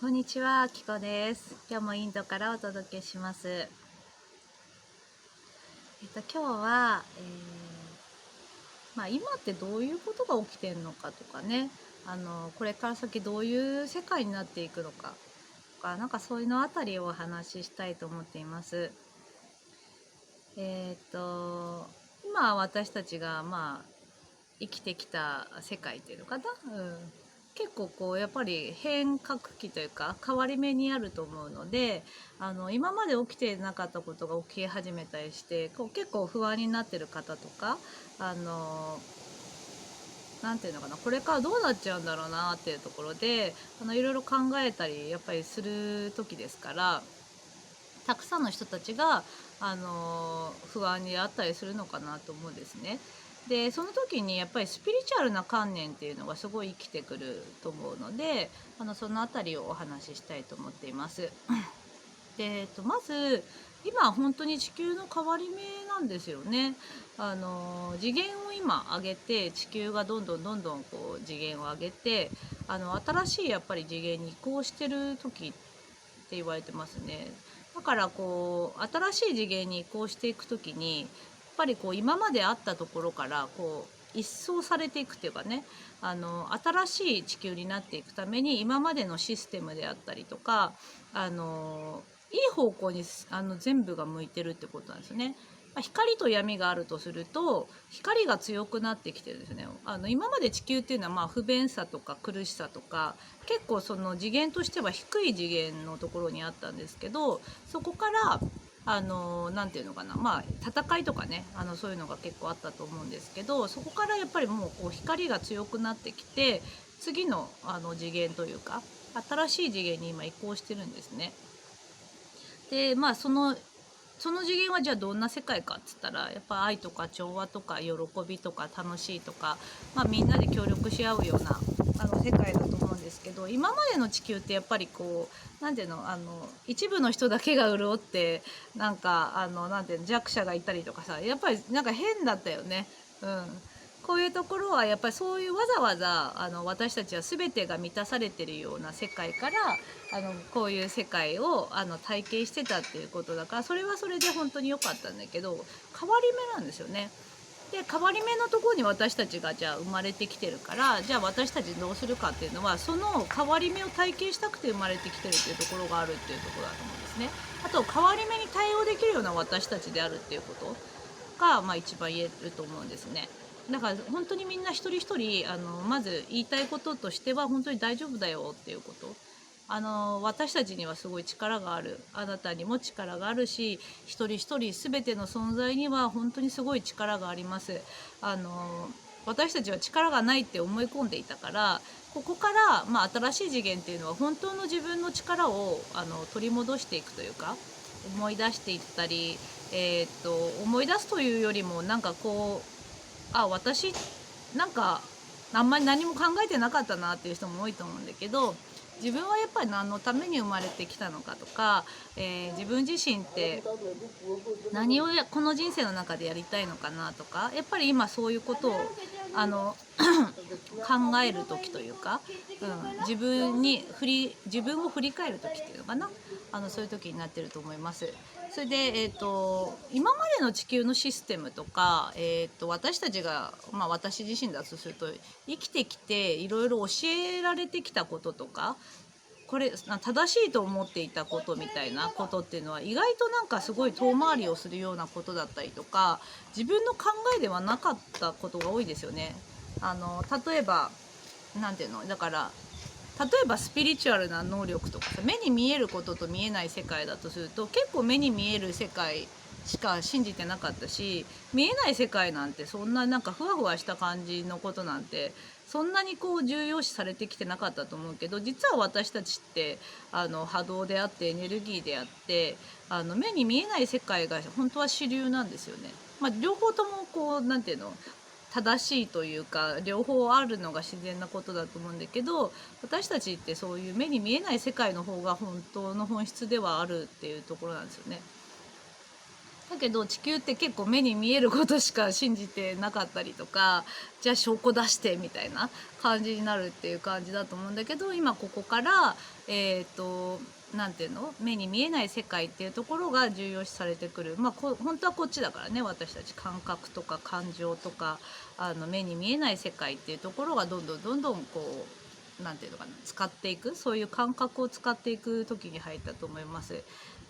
こんにちは、きこです。今日もインドからお届けします。今日は、今ってどういうことが起きてるのかとかね、これから先どういう世界になっていくのかとか、なんかそういうのあたりをお話ししたいと思っています。今私たちが生きてきた世界っていうのかな、結構やっぱり変革期というか変わり目にあると思うので、今まで起きてなかったことが起き始めたりして、結構不安になってる方とか、あのなんていうのかな、これからどうなっちゃうんだろうなっていうところでいろいろ考えたりやっぱりする時ですから、たくさんの人たちが不安にあったりするのかなと思うんですね。でその時にやっぱりスピリチュアルな観念っていうのがすごい生きてくると思うので、その辺りをお話ししたいと思っています。で、まず今本当に地球の変わり目なんですよね。次元を今上げて、地球がどんどんどんどん次元を上げて、新しいやっぱり次元に移行してる時って言われてますね。だから新しい次元に移行していく時にやっぱり今まであったところから一掃されていくっていうかね、新しい地球になっていくために今までのシステムであったりとか、いい方向に全部が向いてるってことなんですよね。光と闇があるとすると、光が強くなってきてるんですね。今まで地球っていうのは不便さとか苦しさとか、結構その次元としては低い次元のところにあったんですけど、そこからなんていうのかな、戦いとかね、そういうのが結構あったと思うんですけど、そこからやっぱりもう光が強くなってきて、次の次元というか新しい次元に今移行してるんですね。でその次元はじゃあどんな世界かっつったら、やっぱ愛とか調和とか喜びとか楽しいとか、みんなで協力し合うような世界だと思うんですけど、今までの地球ってやっぱりなんていうの、一部の人だけが潤って、なんかなんていうの、弱者がいたりとかさ、やっぱりなんか変だったよね。こういうところはやっぱりそういうわざわざ私たちは全てが満たされてるような世界からこういう世界を体験してたっていうことだから、それはそれで本当に良かったんだけど、変わり目なんですよね。で変わり目のところに私たちがじゃあ生まれてきてるから、じゃあ私たちどうするかっていうのは、その変わり目を体験したくて生まれてきてるっていうところがあるっていうところだと思うんですね。あと変わり目に対応できるような私たちであるっていうことが、一番言えると思うんですね。だから本当にみんな一人一人まず言いたいこととしては、本当に大丈夫だよっていうこと。私たちにはすごい力がある、あなたにも力があるし、一人一人全ての存在には本当にすごい力があります。私たちは力がないって思い込んでいたから、ここから、新しい次元っていうのは本当の自分の力を取り戻していくというか、思い出していったり、思い出すというよりも、なんか私なんかあんまり何も考えてなかったなっていう人も多いと思うんだけど、自分はやっぱり何のために生まれてきたのかとか、自分自身って何をこの人生の中でやりたいのかなとか、やっぱり今そういうことを考える時というか、自分を振り返る時っていうのかな、そういう時になってると思います。それで、今までの地球のシステムとか、私たちが、私自身だとすると生きてきていろいろ教えられてきたこととか、これ正しいと思っていたことみたいなことっていうのは、意外となんかすごい遠回りをするようなことだったりとか、自分の考えではなかったことが多いですよね。例えばなんていうのだから、例えばスピリチュアルな能力とかさ、目に見えることと見えない世界だとすると、結構目に見える世界しか信じてなかったし、見えない世界なんて、そんななんかふわふわした感じのことなんてそんなに重要視されてきてなかったと思うけど、実は私たちって波動であってエネルギーであって、目に見えない世界が本当は主流なんですよね。両方ともなんていうの、正しいというか、両方あるのが自然なことだと思うんだけど、私たちってそういう目に見えない世界の方が本当の本質ではあるっていうところなんですよね。だけど地球って結構目に見えることしか信じてなかったりとか、じゃあ証拠出してみたいな感じになるっていう感じだと思うんだけど、今ここからなんていうの、目に見えない世界っていうところが重要視されてくる。本当はこっちだからね、私たち感覚とか感情とか目に見えない世界っていうところがどんどんどんどんこうなんていうのかな、使っていく、そういう感覚を使っていく時に入ったと思います。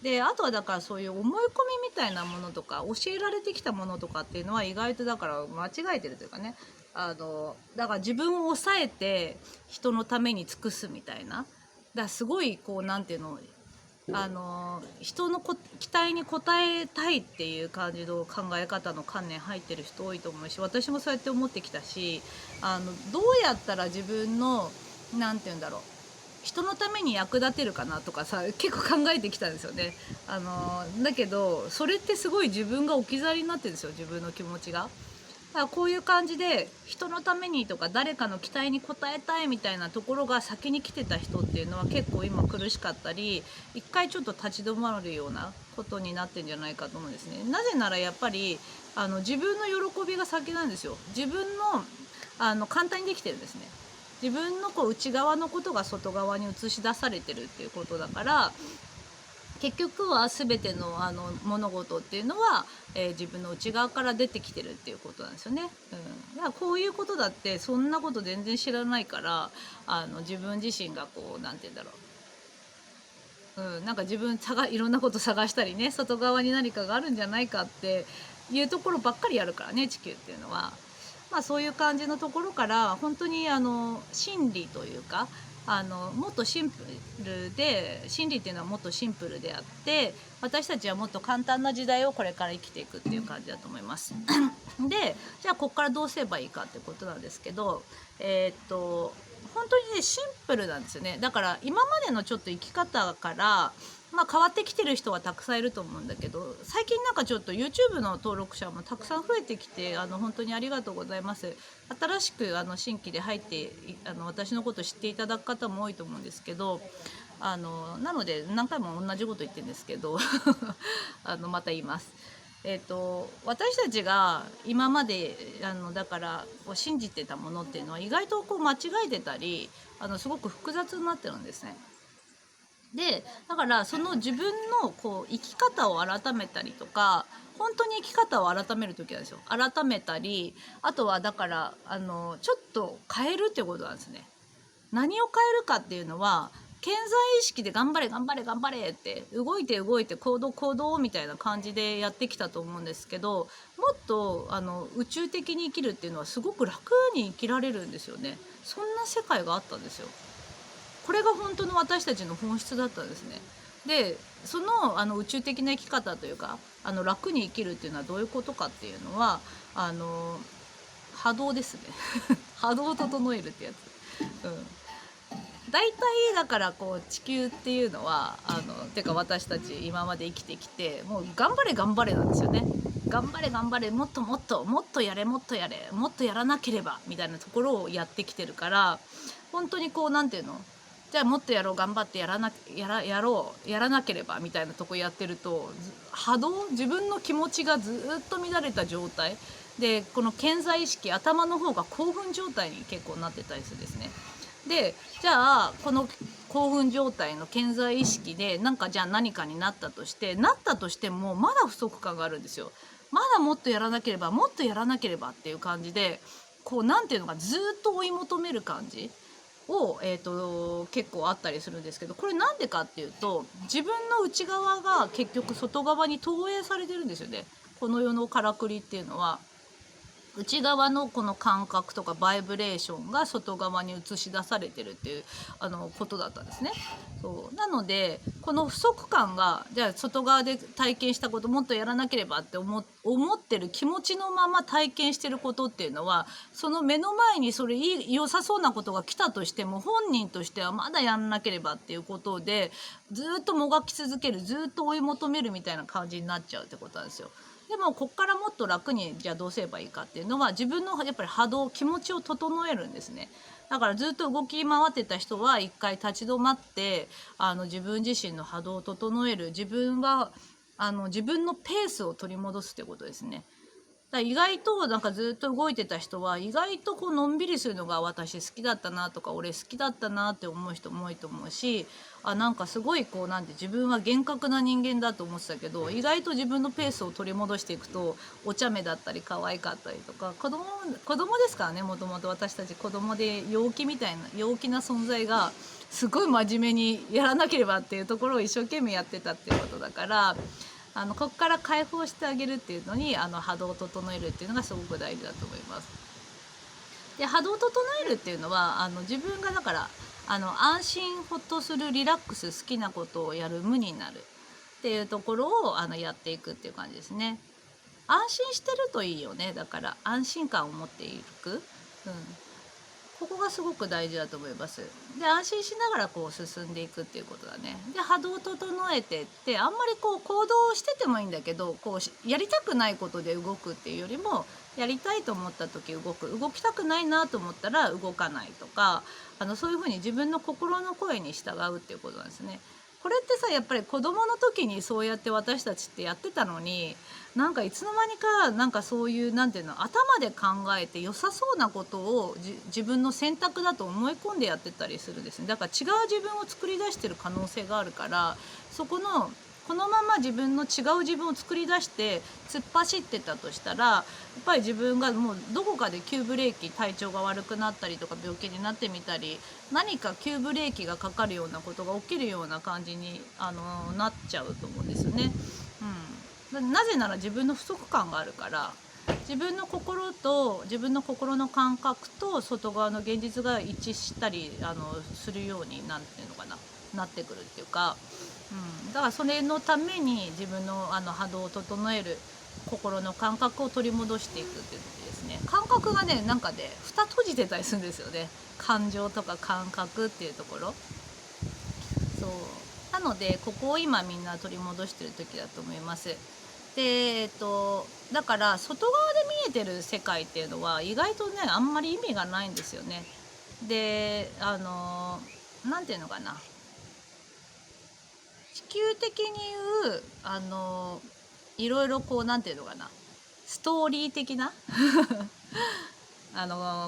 であとはだからそういう思い込みみたいなものとか教えられてきたものとかっていうのは意外とだから間違えてるというかね、だから自分を抑えて人のために尽くすみたいな、だからすごいこうなんていうの、人の期待に応えたいっていう感じの考え方の観念入ってる人多いと思うし、私もそうやって思ってきたし、どうやったら自分のなんていうんだろう、人のために役立てるかなとかさ、結構考えてきたんですよね。だけどそれってすごい自分が置き去りになってるんですよ、自分の気持ちが。だからこういう感じで人のためにとか誰かの期待に応えたいみたいなところが先に来てた人っていうのは結構今苦しかったり、一回ちょっと立ち止まるようなことになってんじゃないかと思うんですね。なぜならやっぱり自分の喜びが先なんですよ。自分の簡単にできてるんですね。自分のこう内側のことが外側に映し出されてるっていうことだから、結局は全ての物事っていうのは、自分の内側から出てきてるっていうことなんですよね。だからこういうことだってそんなこと全然知らないから、自分自身がこうなんて言うんだろう、なんかいろんなこと探したりね、外側に何かがあるんじゃないかっていうところばっかりやるからね、地球っていうのは。そういう感じのところから本当に真理というか、もっとシンプルで、真理っていうのはもっとシンプルであって、私たちはもっと簡単な時代をこれから生きていくっていう感じだと思います。でじゃあここからどうすればいいかってことなんですけど、本当にねシンプルなんですよね。だから今までのちょっと生き方から変わってきてる人はたくさんいると思うんだけど、最近なんかちょっと YouTube の登録者もたくさん増えてきて、本当にありがとうございます。新しく新規で入って私のこと知っていただく方も多いと思うんですけど、なので何回も同じこと言ってるんですけどまた言います。私たちが今までだから信じてたものっていうのは意外とこう間違えてたりすごく複雑になってるんですね。でだからその自分のこう生き方を改めたりとか、本当に生き方を改める時なんですよ。改めたり、あとはだからちょっと変えるっていうことなんですね。何を変えるかっていうのは、健在意識で頑張れ頑張れ頑張れって動いて動いて行動行動みたいな感じでやってきたと思うんですけど、もっと宇宙的に生きるっていうのはすごく楽に生きられるんですよね。そんな世界があったんですよ。これが本当の私たちの本質だったんですね。でその宇宙的な生き方というか楽に生きるっていうのはどういうことかっていうのは波動ですね波動を整えるってやつ。大体だからこう地球っていうのはてか私たち今まで生きてきて、もう頑張れ頑張れなんですよね。頑張れ頑張れ、もっともっともっとやれもっとやれもっとやらなければみたいなところをやってきてるから、本当にこうなんていうの、じゃあもっとやろう頑張ってやらなければみたいなとこやってると、自分の気持ちがずっと乱れた状態で、この健在意識頭の方が興奮状態に結構なってたりするんですね。でじゃあこの興奮状態の健在意識でじゃあ何かになったとしてもまだ不足感があるんですよ。まだもっとやらなければもっとやらなければっていう感じで、こうなんていうのか、ずっと追い求める感じを、結構あったりするんですけど、これなんでかっていうと、自分の内側が結局外側に投影されてるんですよね。この世のからくりっていうのは内側のこの感覚とかバイブレーションが外側に映し出されてるっていうことだったんですね。そうなのでこの不足感が、じゃあ外側で体験したこともっとやらなければって思ってる気持ちのまま体験してることっていうのは、その目の前にそれ良さそうなことが来たとしても本人としてはまだやんなければっていうことでずっともがき続ける、ずっと追い求めるみたいな感じになっちゃうってことなんですよ。でもこっからもっと楽にじゃあどうすればいいかっていうのは、自分のやっぱり波動気持ちを整えるんですね。だからずっと動き回ってた人は一回立ち止まって自分自身の波動を整える。自分は自分のペースを取り戻すってことですね。だから意外となんかずっと動いてた人は意外とこうのんびりするのが私好きだったなとか俺好きだったなって思う人も多いと思うし、なんかすごいこうなんて自分は厳格な人間だと思ってたけど、意外と自分のペースを取り戻していくとお茶目だったり可愛かったりとか、子供ですからね、もともと私たち子供で陽気みたいな陽気な存在がすごい真面目にやらなければっていうところを一生懸命やってたっていうことだから、ここから解放してあげるっていうのに波動を整えるっていうのがすごく大事だと思います。で波動を整えるっていうのは自分がだから安心ほっとするリラックス好きなことをやる無になるっていうところをやっていくっていう感じですね。安心してるといいよね。だから安心感を持っていく、ここがすごく大事だと思います。で安心しながらこう進んでいくっていうことだね。で波動を整えてってあんまりこう行動しててもいいんだけど、こうやりたくないことで動くっていうよりも、やりたいと思った時動きたくないなと思ったら動かないとか、そういうふうに自分の心の声に従うっていうことなんですね。これってさ、やっぱり子供の時にそうやって私たちってやってたのに、なんかいつの間にかなんかそういうなんていうの、頭で考えて良さそうなことを自分の選択だと思い込んでやってたりするんですね。だから違う自分を作り出してる可能性があるから、このまま自分の違う自分を作り出して突っ走ってたとしたら、やっぱり自分がもうどこかで急ブレーキ、体調が悪くなったりとか病気になってみたり、何か急ブレーキがかかるようなことが起きるような感じになっちゃうと思うんですね。なぜなら自分の不足感があるから、自分の心の感覚と外側の現実が一致したりするようになんていうのかなってくるっていうか、だからそれのために自分の波動を整える心の感覚を取り戻していくっていう時ですね。感覚がねなんかね蓋閉じてたりするんですよね。感情とか感覚っていうところ。そうなのでここを今みんな取り戻してる時だと思います。でだから外側で見えてる世界っていうのは意外とねあんまり意味がないんですよね。でなんていうのかな、地球的に言ういろいろこうなんていうのかな、ストーリー的な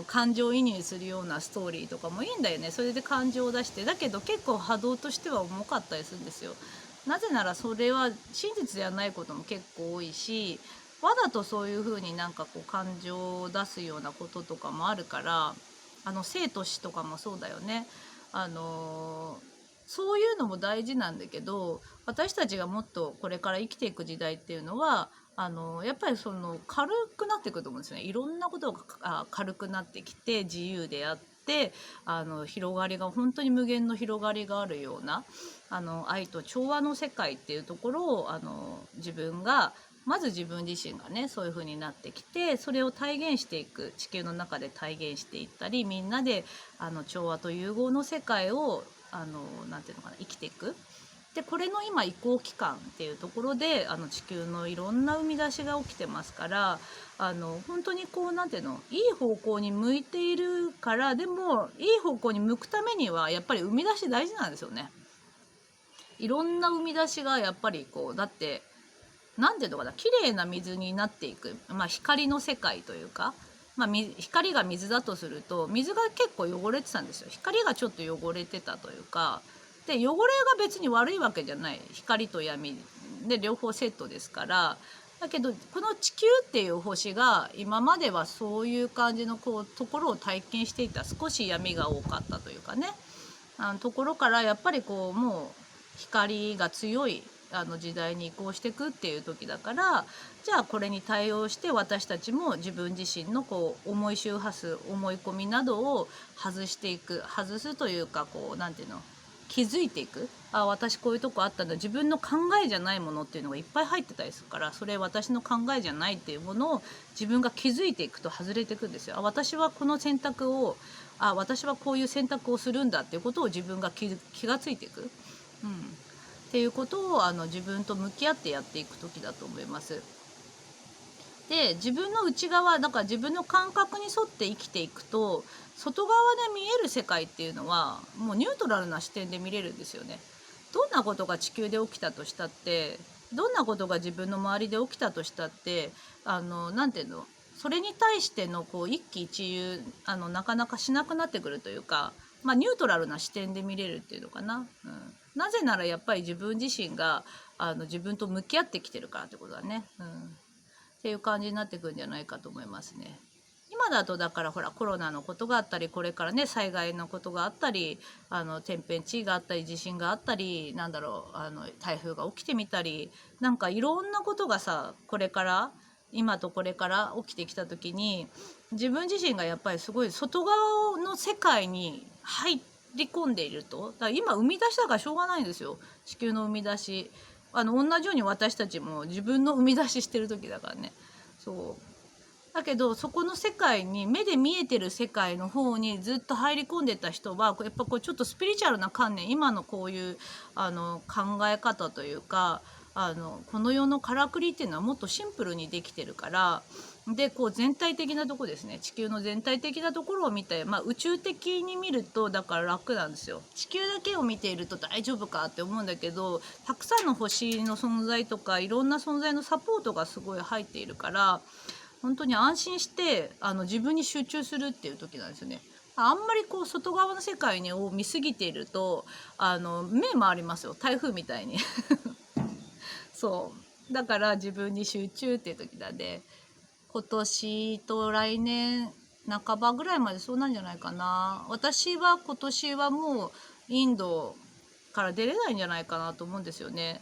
感情移入するようなストーリーとかもいいんだよね。それで感情を出して、だけど結構波動としては重かったりするんですよ。なぜならそれは真実ではないことも結構多いし、わざとそういう風になんかこう感情を出すようなこととかもあるから、生と死とかもそうだよね。そういうのも大事なんだけど、私たちがもっとこれから生きていく時代っていうのはやっぱりその軽くなってくると思うんですよね。いろんなことが軽くなってきて自由であって、広がりが本当に無限の広がりがあるような愛と調和の世界っていうところを自分がまず自分自身がねそういう風になってきて、それを体現していく、地球の中で体現していったり、みんなで調和と融合の世界をなんていうのかな、生きていく。でこれの今移行期間っていうところで地球のいろんな生み出しが起きてますから、本当にこうなんていうの、いい方向に向いているから、でもいい方向に向くためにはやっぱり生み出し大事なんですよね。いろんな生み出しがやっぱりこうだって、なんていうのかな、綺麗な水になっていく、光の世界というか、光が水だとすると水が結構汚れてたんですよ。光がちょっと汚れてたというか、で汚れが別に悪いわけじゃない、光と闇で両方セットですから。だけどこの地球っていう星が今まではそういう感じのこうところを体験していた、少し闇が多かったというかね、ところからやっぱりこうもう光が強い時代に移行していくっていう時だから、じゃあこれに対応して私たちも自分自身のこう思い周波数、思い込みなどを外していく、外すというか、こうなんていうの、気づいていく。私こういうとこあったんだ、自分の考えじゃないものっていうのがいっぱい入ってたりするから、それ私の考えじゃないっていうものを自分が気づいていくと外れていくんですよ。私はこの選択を私はこういう選択をするんだっていうことを自分が気がついていく、っていうことを自分と向き合ってやっていく時だと思います。で自分の内側だから自分の感覚に沿って生きていくと、外側で見える世界っていうのはもうニュートラルな視点で見れるんですよね。どんなことが地球で起きたとしたってどんなことが自分の周りで起きたとしたってなんていうの、それに対してのこう一喜一憂なかなかしなくなってくるというか、まあ、ニュートラルな視点で見れるっていうのかな、なぜならやっぱり自分自身が自分と向き合ってきてるからってことだね、っていう感じになってくるんじゃないかと思いますね。今だとだからほらコロナのことがあったり、これからね災害のことがあったり、天変地異があったり、地震があったり、なんだろう、台風が起きてみたり、なんかいろんなことがさ、これから今とこれから起きてきた時に、自分自身がやっぱりすごい外側の世界に入り込んでいると。だから今生み出しだからしょうがないんですよ、地球の生み出し。同じように私たちも自分の生み出ししてる時だからね。そうだけど、そこの世界に、目で見えてる世界の方にずっと入り込んでた人はやっぱこうちょっとスピリチュアルな観念、今のこういう考え方というか、この世のからくりっていうのはもっとシンプルにできてるから、でこう全体的なとこですね、地球の全体的なところを見て、まあ、宇宙的に見るとだから楽なんですよ。地球だけを見ていると大丈夫かって思うんだけど、たくさんの星の存在とかいろんな存在のサポートがすごい入っているから、本当に安心して自分に集中するっていう時なんですよね。あんまりこう外側の世界にを見すぎていると目回りますよ、台風みたいにそうだから自分に集中っていう時なんで、今年と来年半ばぐらいまでそうなんじゃないかな。私は今年はもうインドから出れないんじゃないかなと思うんですよね。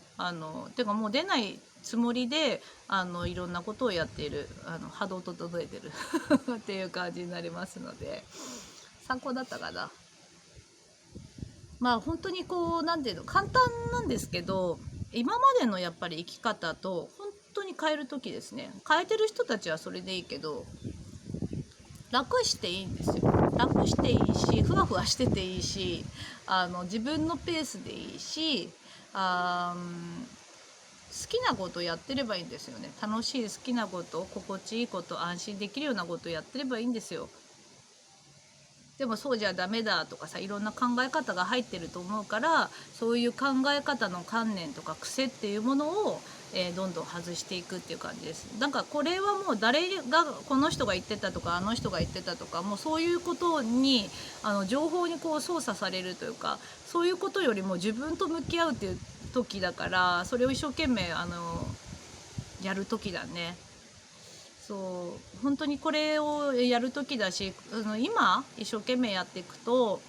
てかもう出ないつもりでいろんなことをやっている、波動を整えてるっていう感じになりますので、参考だったかな。まあ本当にこうなんていうの、簡単なんですけど、今までのやっぱり生き方と本当に変える時ですね。変えてる人たちはそれでいいけど、楽していいんですよ。楽していいし、ふわふわしてていいし、自分のペースでいいし、好きなことをやってればいいんですよね。楽しい好きなこと、心地いいこと、安心できるようなことをやってればいいんですよ。でもそうじゃダメだとかさ、いろんな考え方が入ってると思うから、そういう考え方の観念とか癖っていうものを、どんどん外していくっていう感じです。なんかこれはもう誰がこの人が言ってたとかあの人が言ってたとか、もうそういうことに情報にこう操作されるというか、そういうことよりも自分と向き合うっていう時だから、それを一生懸命やる時だね。そう本当にこれをやる時だし、今一生懸命やっていくと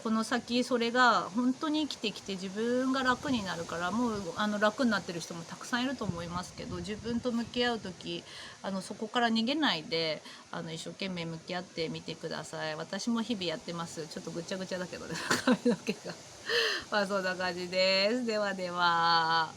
この先それが本当に生きてきて自分が楽になるから、もう楽になってる人もたくさんいると思いますけど、自分と向き合う時そこから逃げないで一生懸命向き合ってみてください。私も日々やってます。ちょっとぐちゃぐちゃだけどね、髪の毛がまあそんな感じです。ではでは。